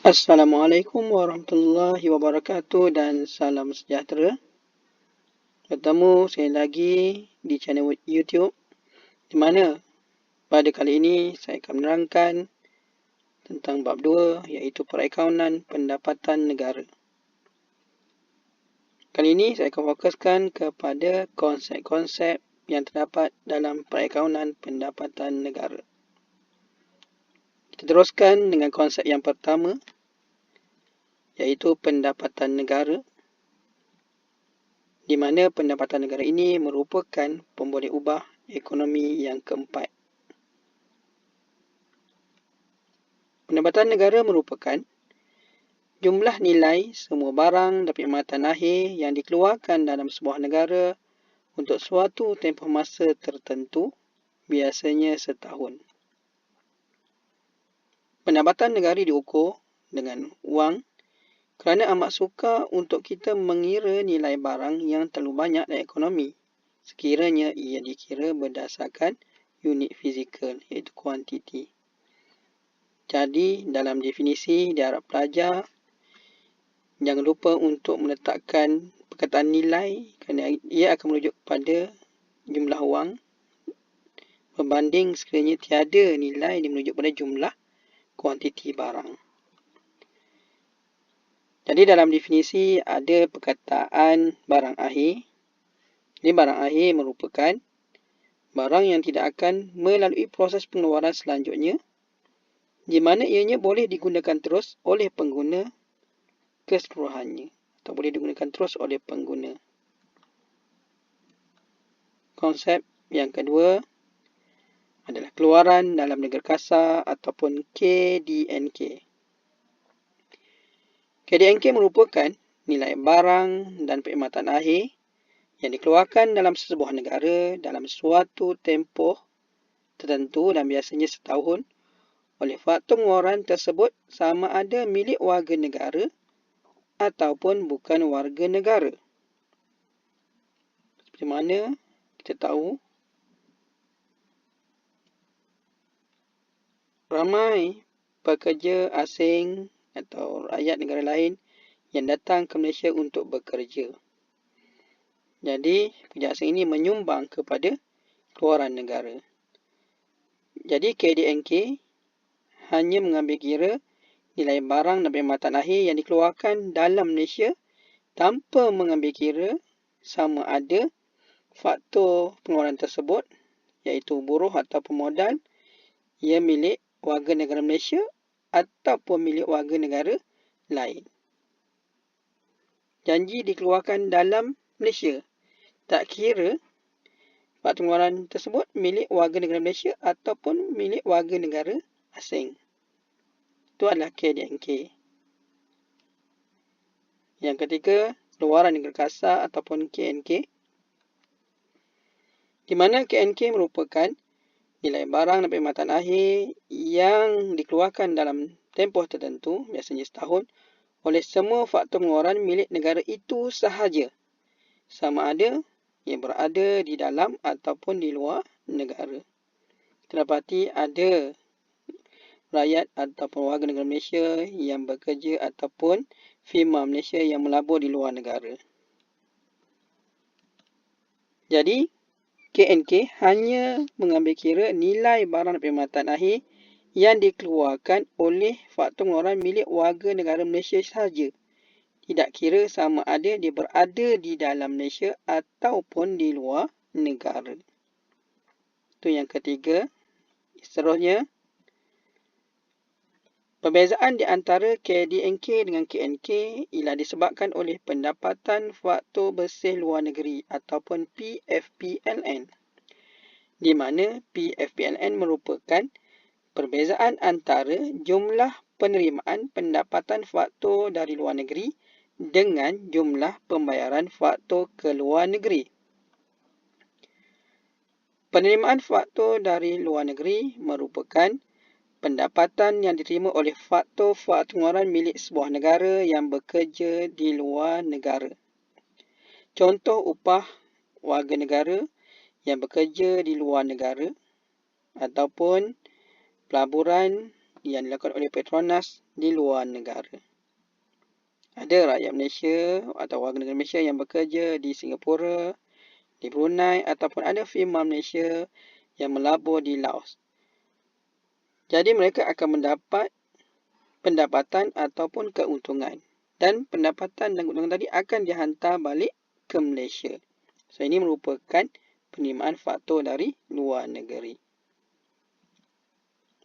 Assalamualaikum warahmatullahi wabarakatuh dan salam sejahtera. Bertemu saya lagi di channel YouTube di mana pada kali ini saya akan menerangkan tentang bab 2 iaitu perakaunan pendapatan negara. Kali ini saya akan fokuskan kepada konsep-konsep yang terdapat dalam perakaunan pendapatan negara. Kita teruskan dengan konsep yang pertama iaitu pendapatan negara, di mana pendapatan negara ini merupakan pemboleh ubah ekonomi yang keempat. Pendapatan negara merupakan jumlah nilai semua barang dan perkhidmatan akhir yang dikeluarkan dalam sebuah negara untuk suatu tempoh masa tertentu, biasanya setahun. Pendapatan negara diukur dengan wang kerana amat sukar untuk kita mengira nilai barang yang terlalu banyak dalam ekonomi sekiranya ia dikira berdasarkan unit fizikal iaitu kuantiti. Jadi dalam definisi diharap pelajar jangan lupa untuk meletakkan perkataan nilai kerana ia akan merujuk kepada jumlah wang berbanding sekiranya tiada nilai yang merujuk pada jumlah kuantiti barang. Jadi dalam definisi ada perkataan barang akhir. Ini barang akhir merupakan barang yang tidak akan melalui proses pengeluaran selanjutnya di mana ianya boleh digunakan terus oleh pengguna keseluruhannya atau boleh digunakan terus oleh pengguna. Konsep yang kedua adalah keluaran dalam negara kasar ataupun KDNK. KDNK merupakan nilai barang dan perkhidmatan akhir yang dikeluarkan dalam sebuah negara dalam suatu tempoh tertentu dan biasanya setahun oleh faktor pengeluaran tersebut sama ada milik warga negara ataupun bukan warga negara. Seperti mana kita tahu, ramai pekerja asing atau rakyat negara lain yang datang ke Malaysia untuk bekerja. Jadi, pekerja asing ini menyumbang kepada keluaran negara. Jadi, KDNK hanya mengambil kira nilai barang dan perkhidmatan akhir yang dikeluarkan dalam Malaysia tanpa mengambil kira sama ada faktor pengeluaran tersebut iaitu buruh atau pemodal ia milik warga negara Malaysia ataupun milik warga negara lain. Janji dikeluarkan dalam Malaysia, tak kira faktor pengeluaran tersebut milik warga negara Malaysia ataupun milik warga negara asing. Itu adalah KDNK. Yang ketiga, keluaran negara kasar ataupun KNK, di mana KNK merupakan nilai barang dan perkhidmatan akhir yang dikeluarkan dalam tempoh tertentu, biasanya setahun, oleh semua faktor pengeluaran milik negara itu sahaja, sama ada ia berada di dalam ataupun di luar negara. Kita dapati ada rakyat ataupun warga negara Malaysia yang bekerja ataupun firma Malaysia yang melabur di luar negara. Jadi, KNK hanya mengambil kira nilai barang dan perkhidmatan akhir yang dikeluarkan oleh faktor pengeluaran milik warga negara Malaysia sahaja. Tidak kira sama ada dia berada di dalam Malaysia ataupun di luar negara. Itu yang ketiga. Seterusnya, perbezaan di antara KDNK dengan KNK ialah disebabkan oleh pendapatan faktor bersih luar negeri ataupun PFPLN. Di mana PFPLN merupakan perbezaan antara jumlah penerimaan pendapatan faktor dari luar negeri dengan jumlah pembayaran faktor ke luar negeri. Penerimaan faktor dari luar negeri merupakan pendapatan yang diterima oleh faktor-faktor pengeluaran milik sebuah negara yang bekerja di luar negara. Contoh upah warga negara yang bekerja di luar negara ataupun pelaburan yang dilakukan oleh Petronas di luar negara. Ada rakyat Malaysia atau warga negara Malaysia yang bekerja di Singapura, di Brunei ataupun ada firma Malaysia yang melabur di Laos. Jadi mereka akan mendapat pendapatan ataupun keuntungan. Dan pendapatan dan keuntungan tadi akan dihantar balik ke Malaysia. So ini merupakan penerimaan faktur dari luar negeri.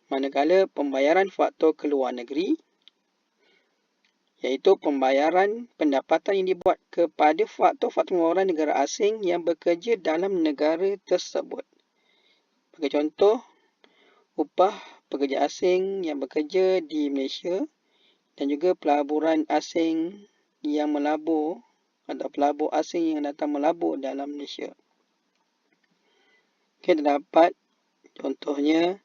Manakala pembayaran faktur ke luar negeri, iaitu pembayaran pendapatan yang dibuat kepada faktur-faktur pengeluaran negara asing yang bekerja dalam negara tersebut. Sebagai contoh, upah pekerja asing yang bekerja di Malaysia dan juga pelaburan asing yang melabur atau pelabur asing yang datang melabur dalam Malaysia. Terdapat contohnya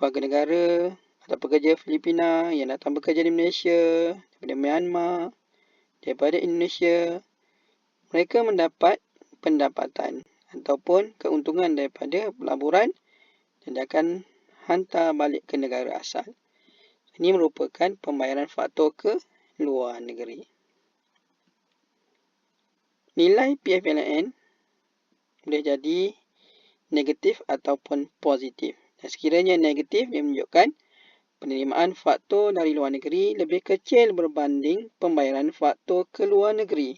warga negara atau pekerja Filipina yang datang bekerja di Malaysia, daripada Myanmar, daripada Indonesia. Mereka mendapat pendapatan ataupun keuntungan daripada pelaburan dan akan hantar balik ke negara asal. Ini merupakan pembayaran faktur ke luar negeri. Nilai PFPLN boleh jadi negatif ataupun positif. Dan sekiranya negatif, dia menunjukkan penerimaan faktur dari luar negeri lebih kecil berbanding pembayaran faktur ke luar negeri.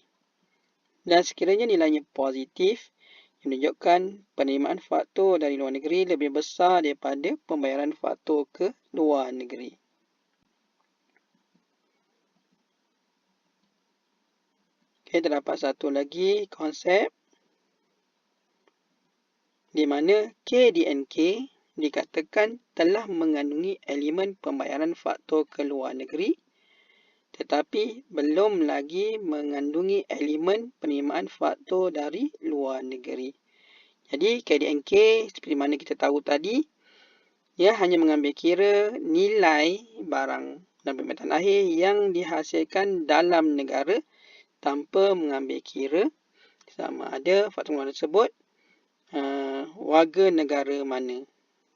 Dan sekiranya nilainya positif, dia menunjukkan penerimaan faktur dari luar negeri lebih besar daripada pembayaran faktur ke luar negeri. Terdapat satu lagi konsep di mana K dan K dikatakan telah mengandungi elemen pembayaran faktur ke luar negeri tetapi belum lagi mengandungi elemen penerimaan faktur dari luar negeri. Jadi K dan K seperti mana kita tahu tadi, ia hanya mengambil kira nilai barang dan permintaan akhir yang dihasilkan dalam negara tanpa mengambil kira sama ada faktur pengeluaran tersebut warga negara mana.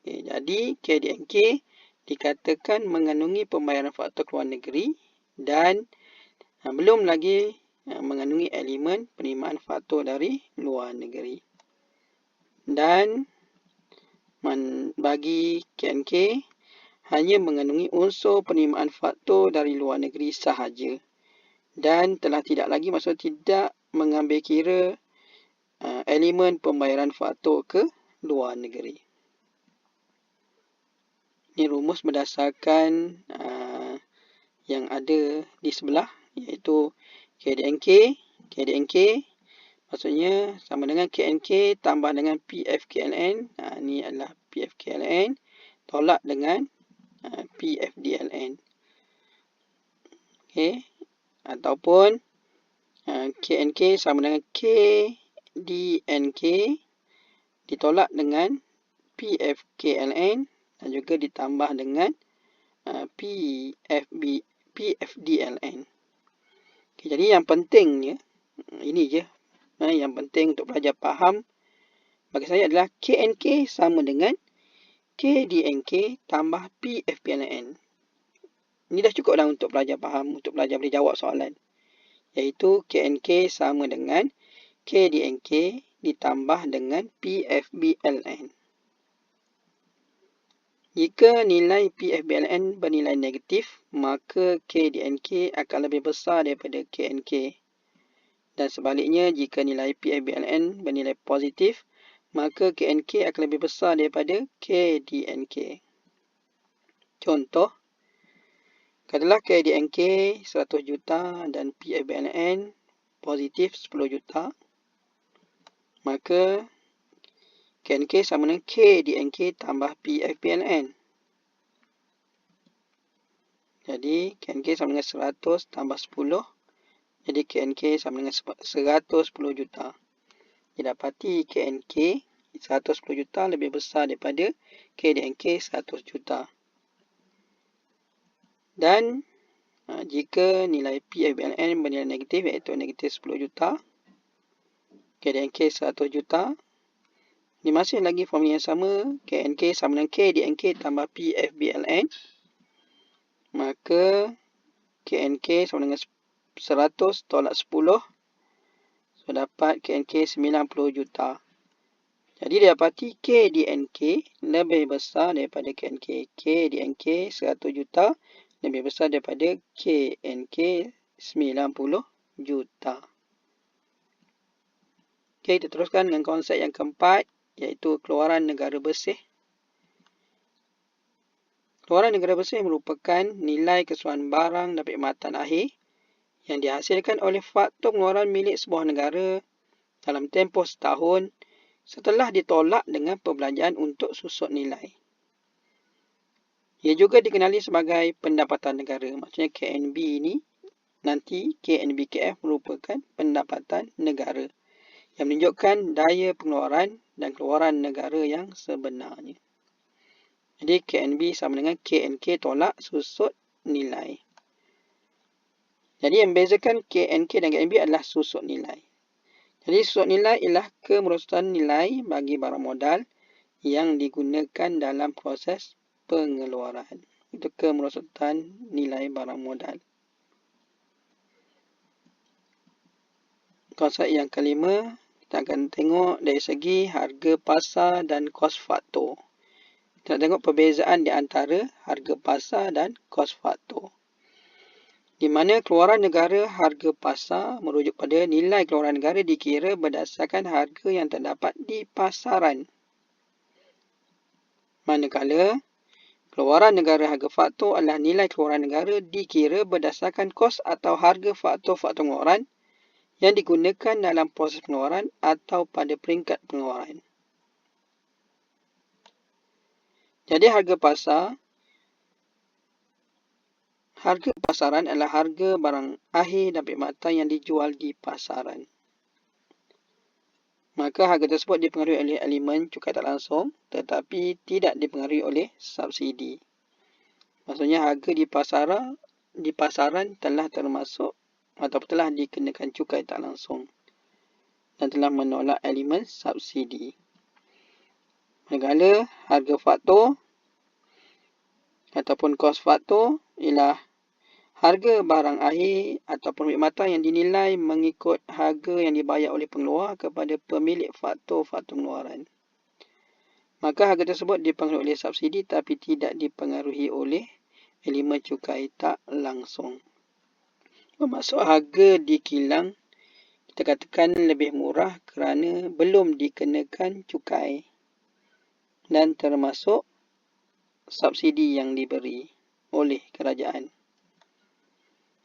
Jadi K dan K dikatakan mengandungi pembayaran faktur ke luar negeri dan belum lagi mengandungi elemen penerimaan faktur dari luar negeri. Dan bagi K dan K hanya mengandungi unsur penerimaan faktur dari luar negeri sahaja dan telah tidak lagi tidak mengambil kira elemen pembayaran faktur ke luar negeri. Ini rumus berdasarkan yang ada di sebelah, iaitu K dan K. K dan K maksudnya sama dengan K dan K tambah dengan PFKLN. Ini adalah PFKLN tolak dengan PFDLN. Okay. Ataupun K dan K sama dengan K DNK ditolak dengan PFKLN dan juga ditambah dengan PFDLN. Okay, jadi yang pentingnya ini je. Yang penting untuk pelajar faham bagi saya adalah K dan K sama dengan K DNK tambah PFPLN. Ini dah cukup dah untuk pelajar faham, untuk pelajar boleh jawab soalan. Iaitu K dan K sama dengan K DNK ditambah dengan PFBLN. Jika nilai PFBLN bernilai negatif, maka K dan K akan lebih besar daripada K dan K. Dan sebaliknya, jika nilai PFBLN bernilai positif, maka K dan K akan lebih besar daripada K dan K. Contoh, katakanlah K dan K 100 juta dan PFBLN positif 10 juta. Maka K dan K sama dengan K dan K tambah PFPLN. Jadi K dan K sama dengan 100 tambah 10. Jadi K dan K sama dengan 110 juta. Didapati K dan K 110 juta lebih besar daripada K dan K 100 juta. Dan jika nilai PFBLN bernilai negatif iaitu negatif 10 juta, K dan K 100 juta. Ini masih lagi formula yang sama. K dan K sama dengan K dan K tambah PFBLN. maka KNK sama dengan 100 tolak 10. So, dapat KNK 90 juta. Jadi, didapati K di NK lebih besar daripada KNK. K di NK 100 juta lebih besar daripada KNK 90 juta. Okey, kita teruskan dengan konsep yang keempat, iaitu keluaran negara bersih. Keluaran negara bersih merupakan nilai keseluruhan barang dan perkhidmatan akhir yang dihasilkan oleh faktor pengeluaran milik sebuah negara dalam tempoh setahun setelah ditolak dengan perbelanjaan untuk susut nilai. Ia juga dikenali sebagai pendapatan negara. Maksudnya KNB ini nanti KNBKF merupakan pendapatan negara yang menunjukkan daya pengeluaran dan keluaran negara yang sebenarnya. Jadi KNB sama dengan KNK tolak susut nilai. Jadi yang membezakan KNK dan KNB adalah susut nilai. Jadi susut nilai ialah kemerosotan nilai bagi barang modal yang digunakan dalam proses pengeluaran. Itu kemerosotan nilai barang modal. Konsep yang kelima, kita akan tengok dari segi harga pasar dan kos faktor. Kita tengok perbezaan di antara harga pasar dan kos faktor. Di mana keluaran negara harga pasar merujuk pada nilai keluaran negara dikira berdasarkan harga yang terdapat di pasaran. Manakala keluaran negara harga faktor adalah nilai keluaran negara dikira berdasarkan kos atau harga faktor-faktor pengeluaran yang digunakan dalam proses pengeluaran atau pada peringkat pengeluaran. Jadi harga pasaran adalah harga barang akhir dan perkhidmatan yang dijual di pasaran. Maka harga tersebut dipengaruhi oleh elemen cukai tak langsung tetapi tidak dipengaruhi oleh subsidi. Maksudnya harga di pasaran telah termasuk atau telah dikenakan cukai tak langsung dan telah menolak elemen subsidi. Manakala harga faktor ataupun kos faktor ialah harga barang akhir ataupun perkhidmatan yang dinilai mengikut harga yang dibayar oleh pengeluar kepada pemilik faktor-faktor pengeluaran. Maka harga tersebut dipengaruhi oleh subsidi tapi tidak dipengaruhi oleh elemen cukai tak langsung. Bermaksud harga di kilang kita katakan lebih murah kerana belum dikenakan cukai dan termasuk subsidi yang diberi oleh kerajaan.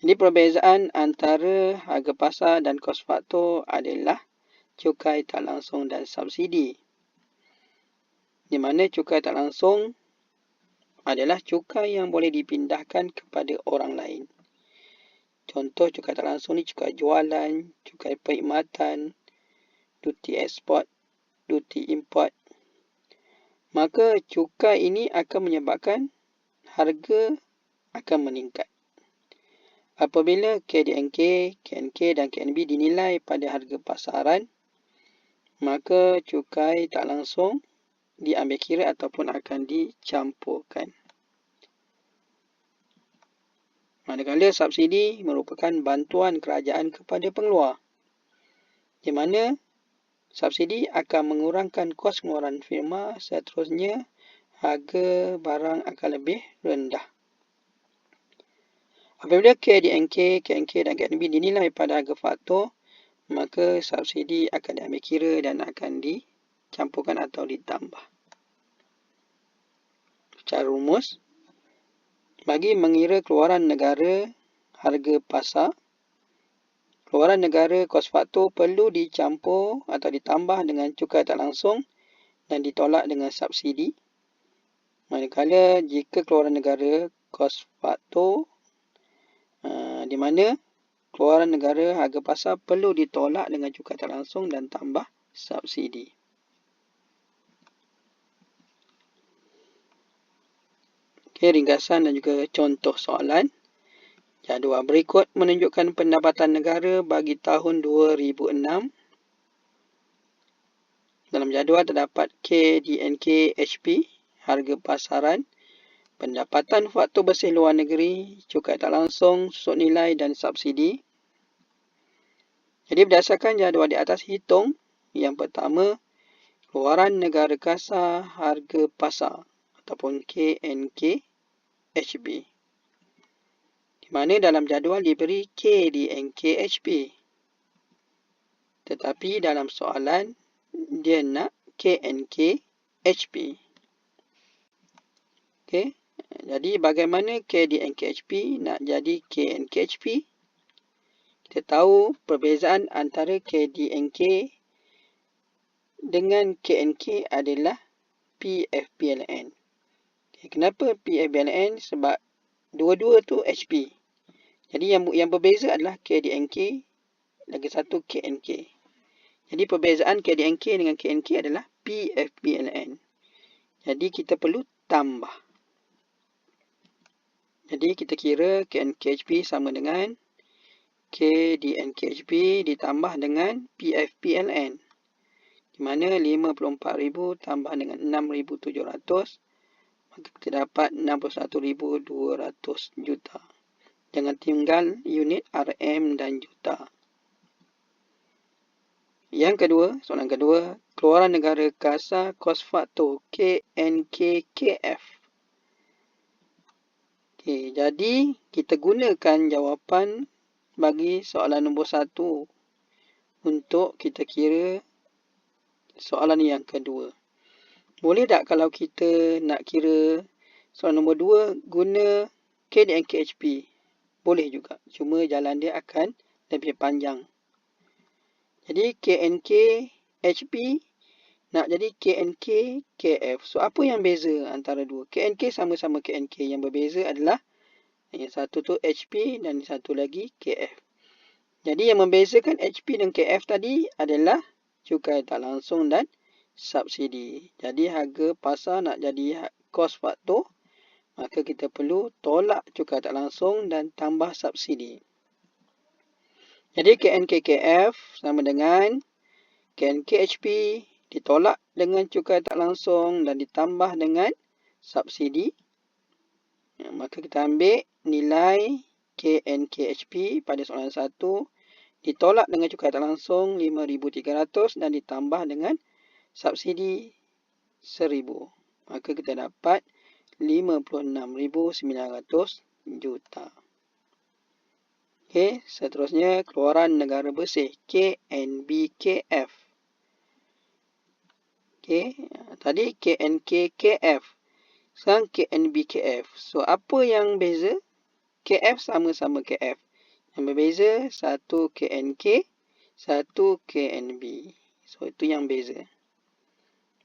Jadi perbezaan antara harga pasar dan kos faktor adalah cukai tak langsung dan subsidi. Di mana cukai tak langsung adalah cukai yang boleh dipindahkan kepada orang lain. Contoh cukai tak langsung ni cukai jualan, cukai perkhidmatan, duty ekspor, duty import. Maka cukai ini akan menyebabkan harga akan meningkat. Apabila KDNK, KNK dan KNB dinilai pada harga pasaran, maka cukai tak langsung diambil kira ataupun akan dicampurkan. Manakala subsidi merupakan bantuan kerajaan kepada pengeluar, di mana subsidi akan mengurangkan kos pengeluaran firma, seterusnya harga barang akan lebih rendah. Apabila KDNK, KNK dan KNB dinilai pada harga faktor, maka subsidi akan diambil kira dan akan dicampurkan atau ditambah. Secara rumus, bagi mengira keluaran negara harga pasar, keluaran negara kos faktor perlu dicampur atau ditambah dengan cukai tak langsung dan ditolak dengan subsidi. Manakala jika keluaran negara kos faktor di mana keluaran negara harga pasar perlu ditolak dengan cukai tak langsung dan tambah subsidi. Okey, ringkasan dan juga contoh soalan. Jadual berikut menunjukkan pendapatan negara bagi tahun 2006. Dalam jadual terdapat KDNK HP, harga pasaran pendapatan faktor bersih luar negeri, cukai tak langsung, susut nilai dan subsidi. Jadi berdasarkan jadual di atas, hitung yang pertama, keluaran negara kasar harga pasar ataupun KNKHB. Di mana dalam jadual diberi KDNKHB. Tetapi dalam soalan, dia nak KNKHB. Okey. Jadi bagaimana KDNKHB nak jadi KNKHB? Kita tahu perbezaan antara KDNK dengan KNK adalah PFPLN. Okay, kenapa PFPLN? Sebab dua-dua tu HP. Jadi yang berbeza adalah KDNK, lagi satu KNK. Jadi perbezaan KDNK dengan KNK adalah PFPLN. Jadi kita perlu tambah. Jadi kita kira KNKHB sama dengan KDNKHB ditambah dengan PFPLN. Di mana 54,000 tambah dengan 6,700, maka kita dapat 61,200 juta. Jangan tinggal unit RM dan juta. Yang kedua, soalan kedua, keluaran negara kasar kos faktor KNKKF. Okey, jadi kita gunakan jawapan bagi soalan nombor 1 untuk kita kira soalan yang kedua. Boleh tak kalau kita nak kira soalan nombor 2 guna KDNKHB? Boleh juga. Cuma jalan dia akan lebih panjang. Jadi KNKHB nak jadi KNKKF. So apa yang beza antara dua? KNK sama-sama KNK. Yang berbeza adalah yang satu tu HP dan satu lagi KF. Jadi yang membezakan HP dan KF tadi adalah cukai tak langsung dan subsidi. Jadi harga pasar nak jadi kos faktor, maka kita perlu tolak cukai tak langsung dan tambah subsidi. Jadi KNKKF sama dengan KNKHB ditolak dengan cukai tak langsung dan ditambah dengan subsidi. Maka kita ambil nilai KNKHB pada soalan 1 ditolak dengan cukai tak langsung 5,300 dan ditambah dengan subsidi 1,000. Maka kita dapat 56,900 juta. Okey, seterusnya keluaran negara bersih KNBKF. Okey, tadi KNKKF. Sekarang KNBKF. So apa yang beza? KF sama-sama KF. Yang berbeza satu KNK, satu KNB. So itu yang beza.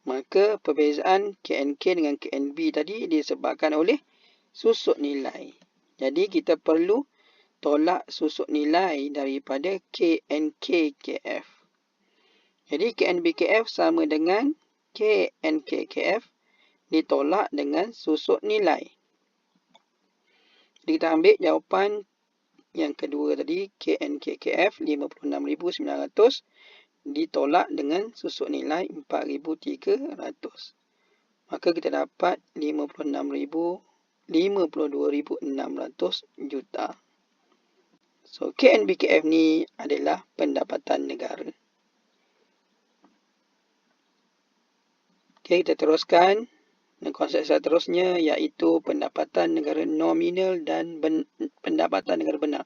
Maka perbezaan KNK dengan KNB tadi disebabkan oleh susut nilai. Jadi kita perlu tolak susut nilai daripada KNKKF. Jadi KNBKF sama dengan KNKKF ditolak dengan susut nilai. Jadi kita ambil jawapan yang kedua tadi, KNKKF 56,900 ditolak dengan susut nilai 4,300. Maka kita dapat 52,600 juta. So KNBKF ni adalah pendapatan negara. Okey, kita teruskan. Dan konsep seterusnya iaitu pendapatan negara nominal dan pendapatan negara benar.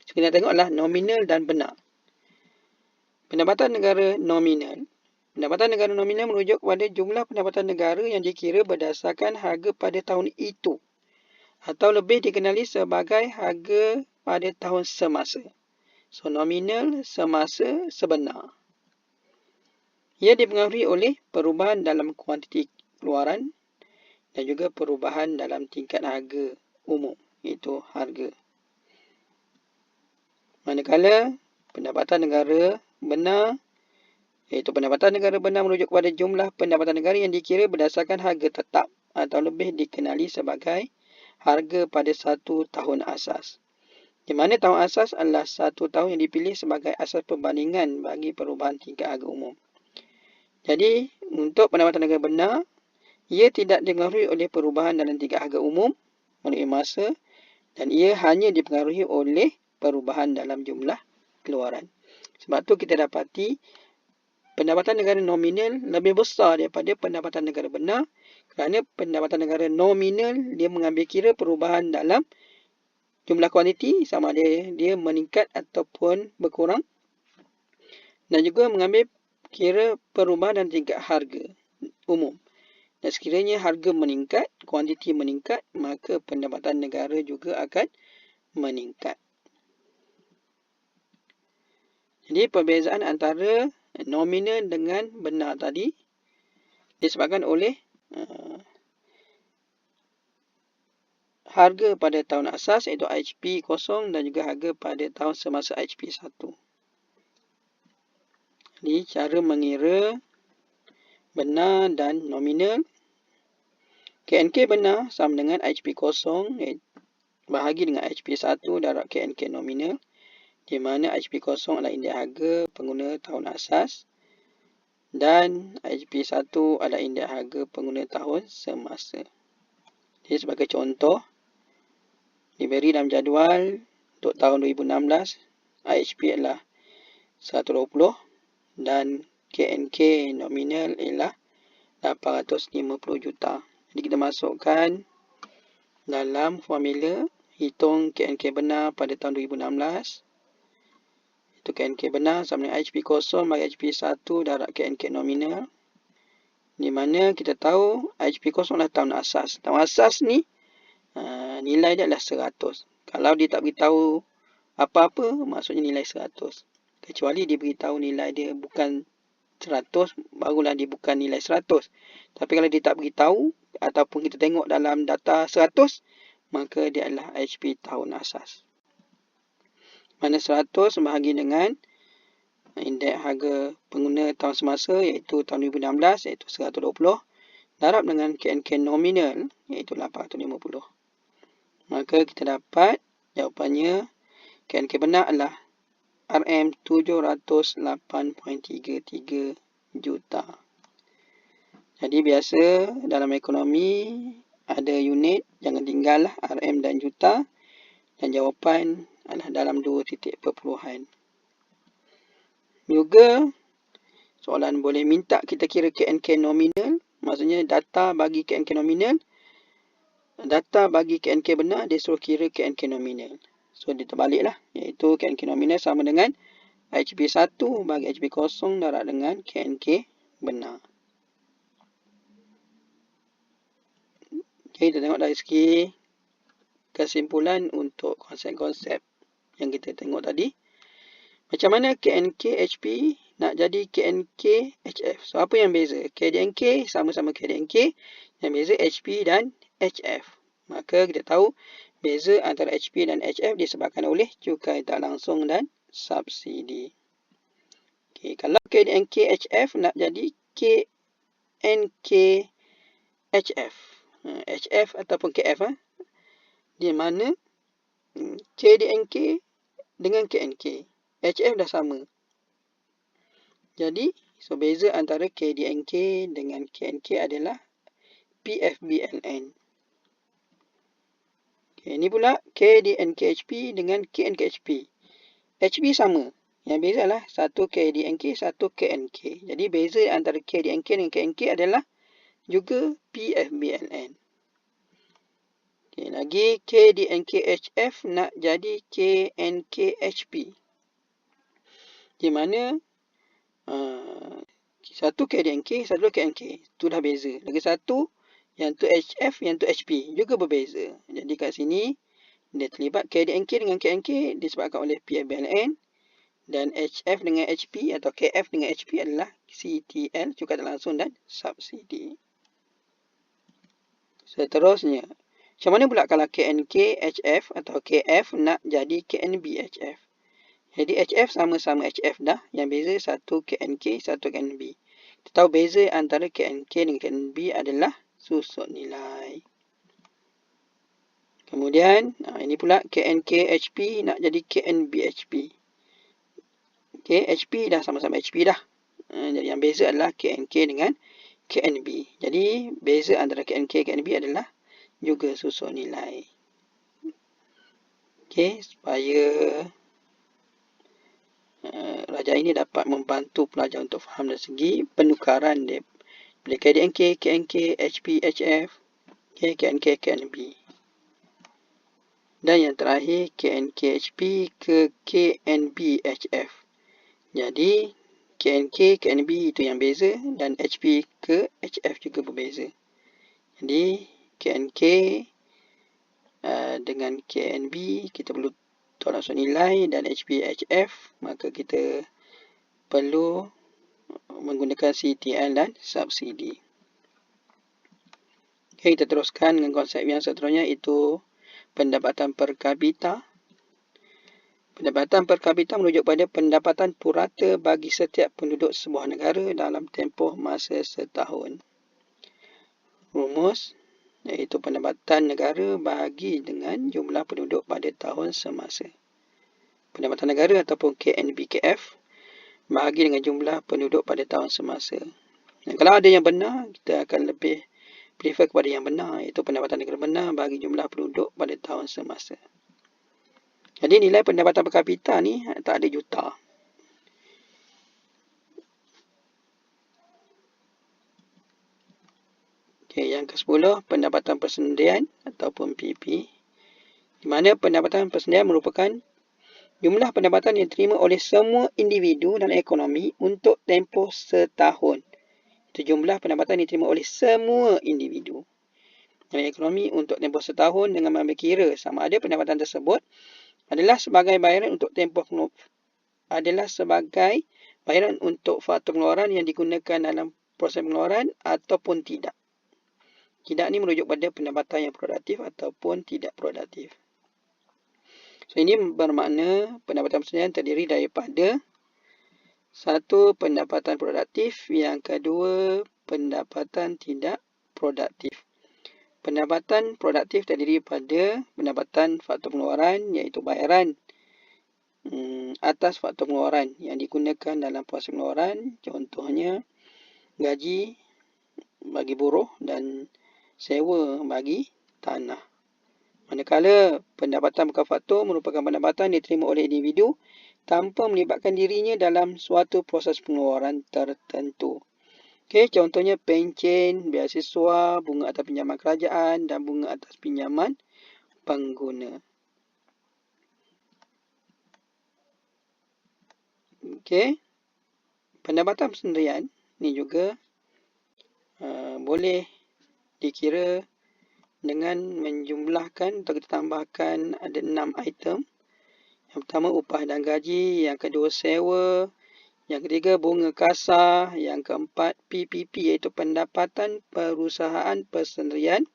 So, kita tengoklah nominal dan benar. Pendapatan negara nominal. Pendapatan negara nominal merujuk kepada jumlah pendapatan negara yang dikira berdasarkan harga pada tahun itu, atau lebih dikenali sebagai harga pada tahun semasa. So nominal semasa sebenar. Ia dipengaruhi oleh perubahan dalam kuantiti keluaran dan juga perubahan dalam tingkat harga umum, iaitu harga. Manakala pendapatan negara benar, iaitu pendapatan negara benar merujuk kepada jumlah pendapatan negara yang dikira berdasarkan harga tetap atau lebih dikenali sebagai harga pada satu tahun asas. Di mana tahun asas adalah satu tahun yang dipilih sebagai asas perbandingan bagi perubahan tingkat harga umum. Jadi, untuk pendapatan negara benar, Ia tidak dipengaruhi oleh perubahan dalam tingkat harga umum melalui masa dan ia hanya dipengaruhi oleh perubahan dalam jumlah keluaran. Sebab tu kita dapati pendapatan negara nominal lebih besar daripada pendapatan negara benar, kerana pendapatan negara nominal dia mengambil kira perubahan dalam jumlah kuantiti, sama ada dia meningkat ataupun berkurang, dan juga mengambil kira perubahan dalam tingkat harga umum. Dan sekiranya harga meningkat, kuantiti meningkat, maka pendapatan negara juga akan meningkat. Jadi perbezaan antara nominal dengan benar tadi disebabkan oleh harga pada tahun asas iaitu HP 0 dan juga harga pada tahun semasa HP 1. Jadi cara mengira benar dan nominal. KNK benar sama dengan HP 0 bahagi dengan HP 1 darab KNK nominal, di mana HP 0 adalah indeks harga pengguna tahun asas dan HP 1 adalah indeks harga pengguna tahun semasa. Jadi sebagai contoh, diberi dalam jadual untuk tahun 2016, HP adalah 120 dan KNK nominal ialah 850 juta. Jadi kita masukkan dalam formula hitung KNK benar pada tahun 2016. Itu KNK benar sama dengan HP 0 bagi HP 1 darab KNK nominal. Di mana kita tahu HP 0 adalah tahun asas. Tahun asas ni nilai dia adalah 100. Kalau dia tak beritahu apa-apa, maksudnya nilai 100. Kecuali dia beritahu nilai dia bukan 100, barulah dia bukan nilai 100. Tapi kalau dia tak beritahu ataupun kita tengok dalam data 100, maka dia adalah HP tahun asas. Mana 100 bahagi dengan indeks harga pengguna tahun semasa iaitu tahun 2016 iaitu 120 darab dengan KNK nominal iaitu 850. Maka kita dapat jawapannya KNK benar adalah RM 708.33 juta. Jadi biasa dalam ekonomi ada unit, jangan tinggallah RM dan juta, dan jawapan adalah dalam 2 titik perpuluhan. Juga soalan boleh minta kita kira KNK nominal, maksudnya data bagi KNK nominal, data bagi KNK benar dia suruh kira KNK nominal. So dia terbaliklah, iaitu KNK nominal sama dengan HP 1 bagi HP 0 darab dengan KNK benar. Okay, kita tengok dari segi kesimpulan untuk konsep-konsep yang kita tengok tadi. Macam mana KNK HP nak jadi KNK HF? So, apa yang beza? KDNK sama-sama KDNK, yang beza HP dan HF. Maka kita tahu beza antara HP dan HF disebabkan oleh cukai tak langsung dan subsidi. Okay, kalau KDNK HF nak jadi KNK HF. HF ataupun KF, di mana KDNK dengan KNK, HF dah sama. Jadi, so beza antara KDNK dengan KNK adalah PFBLN. Okay, ini pula KDNK HP dengan KNK HP. HP sama. Yang beza adalah satu KDNK, satu KNK. Jadi, beza antara KDNK dengan KNK adalah juga PFBLN. Okay, lagi KDNK-HF nak jadi KNK-HP. Di mana satu KDNK, satu KNK. Itu dah beza. Lagi satu, yang tu HF, yang tu HP. Juga berbeza. Jadi kat sini, dia terlibat KDNK dengan KNK disebabkan oleh PFBLN. Dan HF dengan HP atau KF dengan HP adalah CTL, cukai tak langsung dan subsidi. Seterusnya, macam mana pula kalau KNK HF atau KF nak jadi KNB HF? Jadi HF sama-sama HF dah. Yang beza satu KNK, satu KNB. Kita tahu beza antara KNK dengan KNB adalah susut nilai. Kemudian, ini pula KNK HP nak jadi KNB HP. Okay, HP dah sama-sama HP dah. Jadi yang beza adalah KNK dengan KNB. Jadi, beza antara KNK dan KNB adalah juga susun nilai. Okey, supaya rajaan ini dapat membantu pelajar untuk faham dari segi penukaran dari KDNK, KNK, HP, HF, KNK, KNB. Dan yang terakhir, KNK, HP ke KNB, HF. Jadi, KNK, KNB itu yang beza dan HP ke HF juga berbeza. Jadi, KNK dengan KNB kita perlu tolak usul nilai dan HP, HF, maka kita perlu menggunakan CTL dan subsidi. Okay, kita teruskan dengan konsep yang seterusnya, iaitu pendapatan per kapita. Pendapatan per kapita merujuk pada pendapatan purata bagi setiap penduduk sebuah negara dalam tempoh masa setahun. Rumus iaitu pendapatan negara bahagi dengan jumlah penduduk pada tahun semasa. Pendapatan negara ataupun KNBKF bahagi dengan jumlah penduduk pada tahun semasa. Dan kalau ada yang benar, kita akan lebih prefer kepada yang benar, iaitu pendapatan negara benar bagi jumlah penduduk pada tahun semasa. Jadi nilai pendapatan per kapita ni tak ada juta. Okay, yang ke-10, pendapatan persendirian ataupun PP. Di mana pendapatan persendirian merupakan jumlah pendapatan yang diterima oleh semua individu dalam ekonomi untuk tempoh setahun. Itu jumlah pendapatan yang diterima oleh semua individu dalam ekonomi untuk tempoh setahun dengan mengambil kira sama ada pendapatan tersebut adalah sebagai bayaran untuk faktor pengeluaran yang digunakan dalam proses pengeluaran ataupun tidak. Tidak ni merujuk pada pendapatan yang produktif ataupun tidak produktif. So, ini bermakna pendapatan persendirian terdiri daripada satu, pendapatan produktif, yang kedua, pendapatan tidak produktif. Pendapatan produktif terdiri pada pendapatan faktor pengeluaran iaitu bayaran atas faktor pengeluaran yang digunakan dalam proses pengeluaran, contohnya gaji bagi buruh dan sewa bagi tanah. Manakala pendapatan bukan faktor merupakan pendapatan diterima oleh individu tanpa melibatkan dirinya dalam suatu proses pengeluaran tertentu. Okey, contohnya pencen, beasiswa, bunga atas pinjaman kerajaan dan bunga atas pinjaman pengguna. Okey, pendapatan persendirian ni juga boleh dikira dengan menjumlahkan atau kita tambahkan ada 6 item. Yang pertama upah dan gaji, yang kedua sewa, yang ketiga bunga kasar, yang keempat PPP iaitu pendapatan perusahaan persendirian,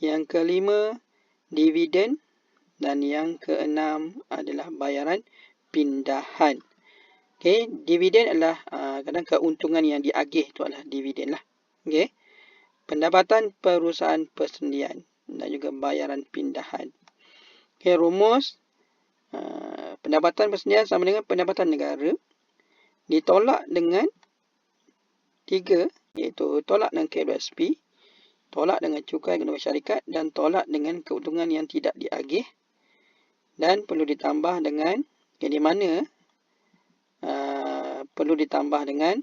yang kelima dividen dan yang keenam adalah bayaran pindahan. Okey, dividen adalah kadang keuntungan yang diagih tu adalah dividen lah. Okey. Pendapatan perusahaan persendirian dan juga bayaran pindahan. Okey, rumus pendapatan persendirian sama dengan pendapatan negara ditolak dengan 3, iaitu tolak dengan KWSP, tolak dengan cukai keuntungan syarikat dan tolak dengan keuntungan yang tidak diagih, dan perlu ditambah dengan di mana perlu ditambah dengan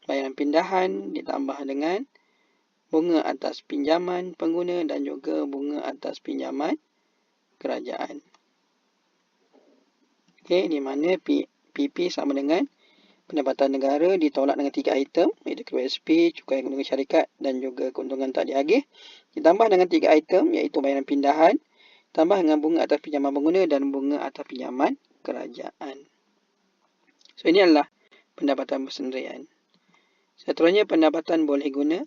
bayaran pindahan, ditambah dengan bunga atas pinjaman pengguna dan juga bunga atas pinjaman kerajaan. Okey, di mana PP sama dengan pendapatan negara ditolak dengan 3 item, iaitu KWSP, cukai keuntungan syarikat dan juga keuntungan tak diagih, ditambah dengan 3 item iaitu bayaran pindahan, tambah dengan bunga atas pinjaman pengguna dan bunga atas pinjaman kerajaan. So, ini adalah pendapatan persendirian. Seterusnya, pendapatan boleh guna,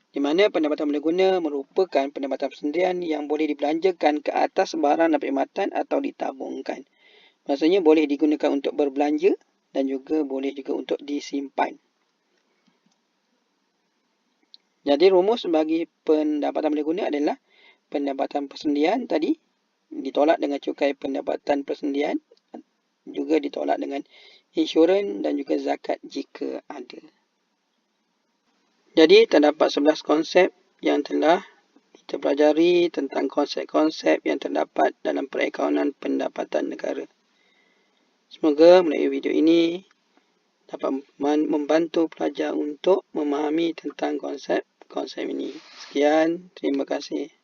di mana pendapatan boleh guna merupakan pendapatan persendirian yang boleh dibelanjakan ke atas barang dan perkhidmatan atau ditabungkan. Maksudnya boleh digunakan untuk berbelanja dan juga boleh juga untuk disimpan. Jadi rumus bagi pendapatan boleh guna adalah pendapatan persendirian tadi ditolak dengan cukai pendapatan persendirian, juga ditolak dengan insurans dan juga zakat jika ada. Jadi terdapat 11 konsep yang telah kita pelajari tentang konsep-konsep yang terdapat dalam perakaunan pendapatan negara. Semoga melalui video ini dapat membantu pelajar untuk memahami tentang konsep-konsep ini. Sekian, terima kasih.